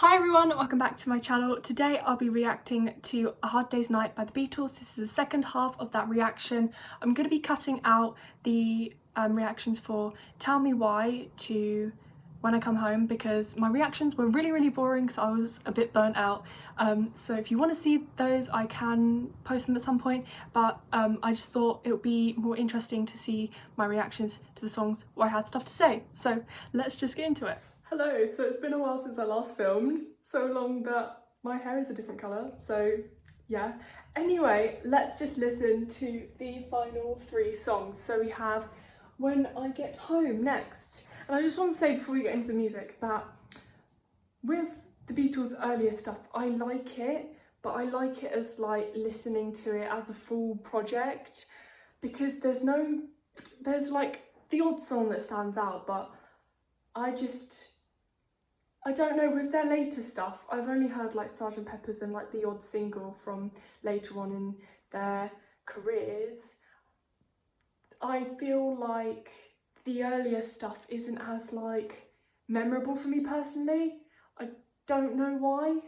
Hi everyone, welcome back to my channel. Today I'll be reacting to A Hard Day's Night by the Beatles. This is the second half of that reaction. I'm going to be cutting out the reactions for Tell Me Why to When I Come Home because my reactions were really boring, so I was a bit burnt out. So if you want to see those, I can post them at some point, but I just thought it would be more interesting to see my reactions to the songs where I had stuff to say. So let's just get into it. Hello, so it's been a while since I last filmed, so long that my hair is a different colour, so yeah. Anyway, let's just listen to the final three songs. So we have When I Get Home next. And I just want to say before we get into the music that with the Beatles' earlier stuff, I like it, but I like it as like listening to it as a full project because there's like the odd song that stands out, but I don't know, with their later stuff, I've only heard like Sgt. Pepper's and like the odd single from later on in their careers. I feel like the earlier stuff isn't as like memorable for me personally. I don't know why.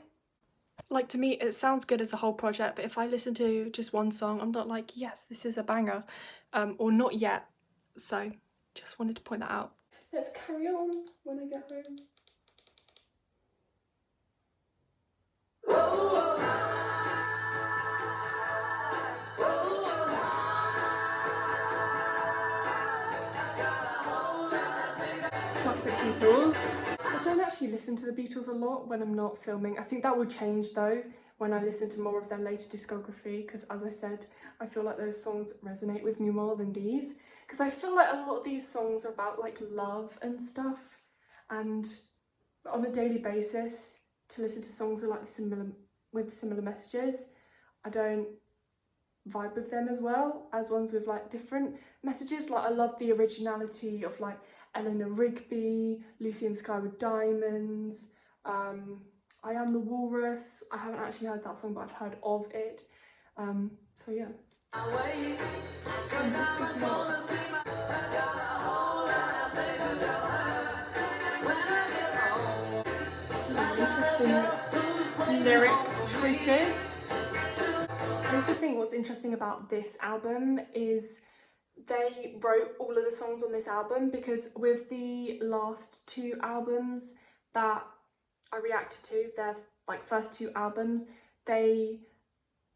Like, to me it sounds good as a whole project, but if I listen to just one song, I'm not like, yes, this is a banger, or not yet. So just wanted to point that out. Let's carry on When I Get Home. Classic Beatles. I don't actually listen to the Beatles a lot when I'm not filming. I think that will change though when I listen to more of their later discography, because as I said, I feel like those songs resonate with me more than these, because I feel like a lot of these songs are about like love and stuff, and on a daily basis to listen to songs with like similar messages, I don't vibe with them as well as ones with like different messages. Like, I love the originality of like Eleanor, Rigby, Lucy in the Sky with Diamonds, I Am the Walrus. I haven't actually heard that song, but I've heard of it. So yeah. Interesting lyric choices. I also think what's interesting about this album is they wrote all of the songs on this album, because with the last two albums that I reacted to, their like first two albums, they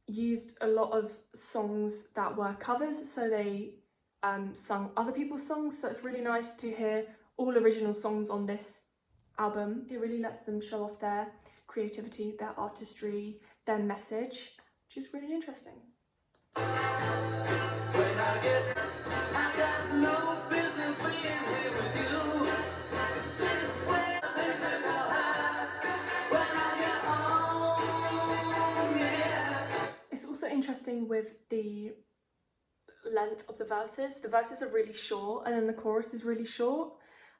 used a lot of songs that were covers, so they sung other people's songs, so it's really nice to hear all original songs on this album. It really lets them show off their creativity, their artistry, their message, which is really interesting. It's also interesting with the length of the verses. The verses are really short and then the chorus is really short,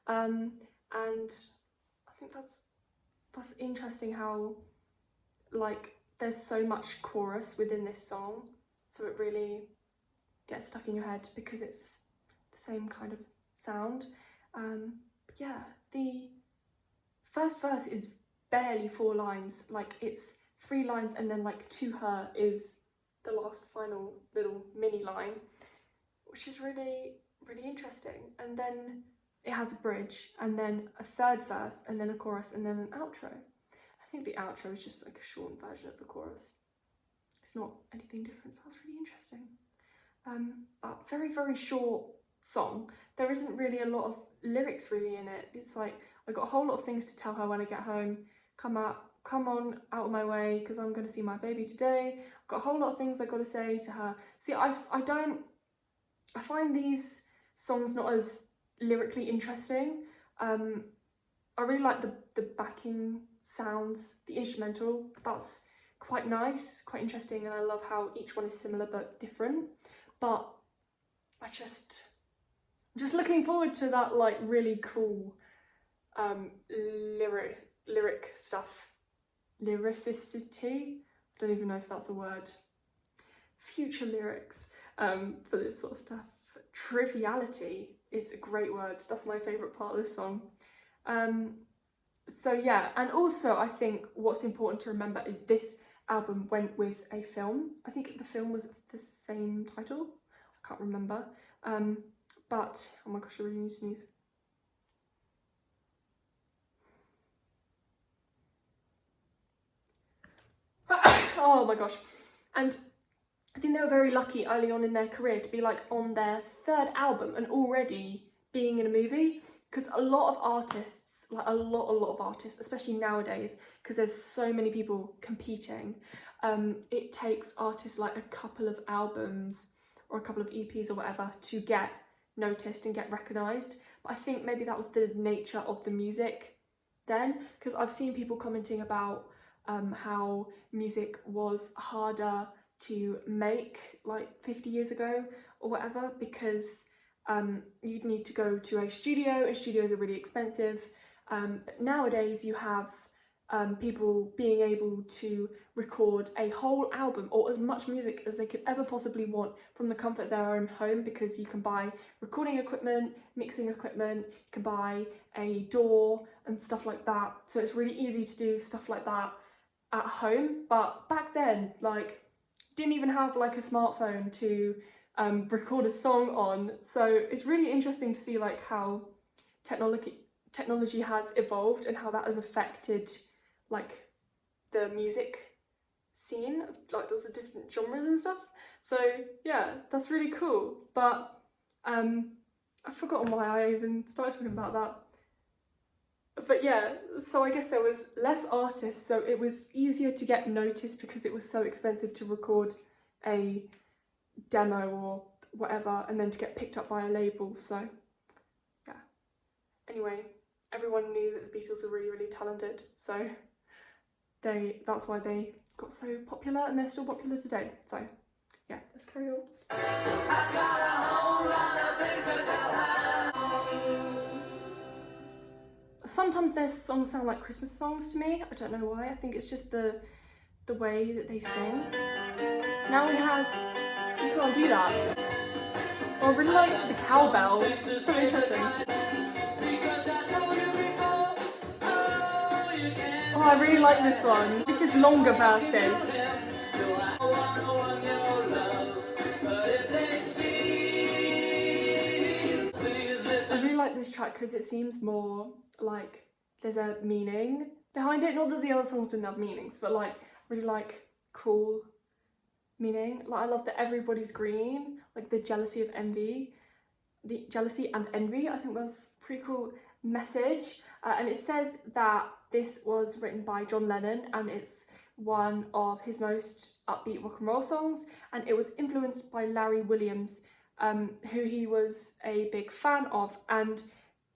and I think that's interesting how like there's so much chorus within this song, so it really gets stuck in your head because it's the same kind of sound. But yeah, the first verse is barely 4 lines, like it's 3 lines, and then like To Her is the last final little mini line, which is really interesting. And then it has a bridge, and then a third verse, and then a chorus, and then an outro. I think the outro is just like a shortened version of the chorus. It's not anything different, so that's really interesting. But very short song. There isn't really a lot of lyrics really in it. It's like, I got a whole lot of things to tell her when I get home. Come on out of my way, because I'm going to see my baby today. I've got a whole lot of things I got to say to her. See, I find these songs not as lyrically interesting. I really like the backing sounds, the instrumental. That's quite nice, quite interesting, and I love how each one is similar but different. But I'm just looking forward to that like really cool lyric stuff. Lyricity? I don't even know if that's a word. Future lyrics for this sort of stuff. Triviality is a great word. That's my favourite part of this song. So yeah, and also I think what's important to remember is this album went with a film. I think the film was the same title. I can't remember. But oh my gosh, I really need to sneeze. Oh my gosh. And I think they were very lucky early on in their career to be like on their third album and already being in a movie, because a lot of artists, like a lot of artists, especially nowadays, because there's so many people competing, it takes artists like a couple of albums or a couple of EPs or whatever to get noticed and get recognised. But I think maybe that was the nature of the music then, because I've seen people commenting about how music was harder to make like 50 years ago or whatever, because you'd need to go to a studio, and studios are really expensive. But nowadays you have people being able to record a whole album or as much music as they could ever possibly want from the comfort of their own home, because you can buy recording equipment, mixing equipment, you can buy a DAW and stuff like that. So it's really easy to do stuff like that at home. But back then, like, didn't even have like a smartphone to record a song on. So it's really interesting to see like how technology has evolved and how that has affected like the music scene, like those are different genres and stuff. So yeah, that's really cool. But I've forgotten why I even started talking about that. But yeah, so I guess there was less artists, so it was easier to get noticed because it was so expensive to record a demo or whatever and then to get picked up by a label. So yeah, anyway, everyone knew that the Beatles were really talented, so that's why they got so popular, and they're still popular today. So yeah, let's carry on. Sometimes their songs sound like Christmas songs to me. I don't know why. I think it's just the way that they sing. Now we have, you can't do that. Oh, I really like the cowbell. It's so interesting. Oh, I really like this one. This is longer verses. I really like this track because it seems more like there's a meaning behind it. Not that the other songs didn't have meanings, but like really like cool meaning. Like I love that everybody's green, like the jealousy and envy. I think was a pretty cool message. And it says that this was written by John Lennon and it's one of his most upbeat rock and roll songs, and it was influenced by Larry Williams, who he was a big fan of, and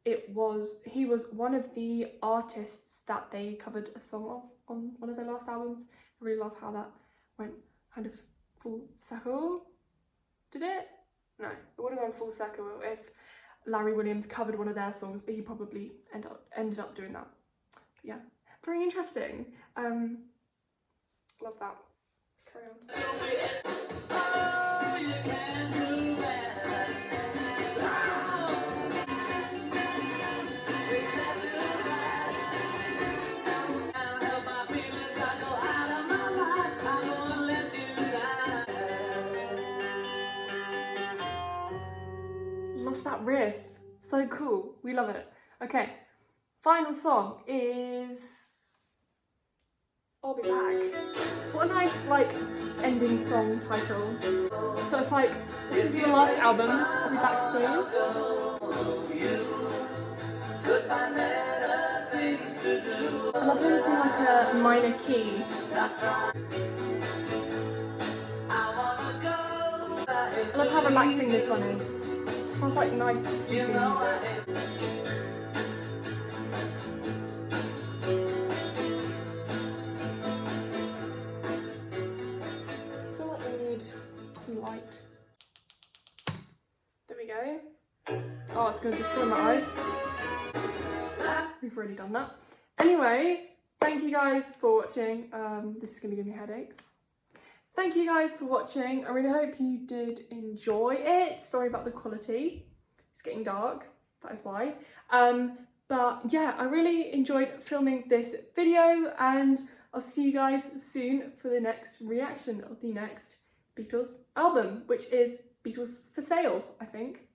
he was one of the artists that they covered a song of on one of their last albums. I really love how that went kind of full circle. Did it? No, it would have gone full circle if Larry Williams covered one of their songs, but he probably ended up doing that. But yeah, very interesting. Love that. Let's carry on. Love that riff. So cool. We love it. Okay. Final song is I'll Be Back. What a nice like ending song title. So it's like, this is the last album, I'll be back soon. I love how it's in like a minor key. I love how relaxing this one is. It sounds like nice evening music. Some light. There we go. Oh, it's going to destroy my eyes. We've already done that. Anyway, thank you guys for watching. This is going to give me a headache. Thank you guys for watching. I really hope you did enjoy it. Sorry about the quality. It's getting dark. That is why. But yeah, I really enjoyed filming this video, and I'll see you guys soon for the next reaction of the next Beatles album, which is Beatles for Sale, I think.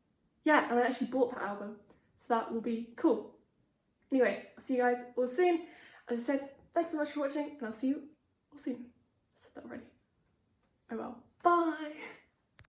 Yeah, and I actually bought that album, so that will be cool. Anyway, I'll see you guys all soon. As I said, thanks so much for watching, and I'll see you all soon. I said that already. Oh well. Bye!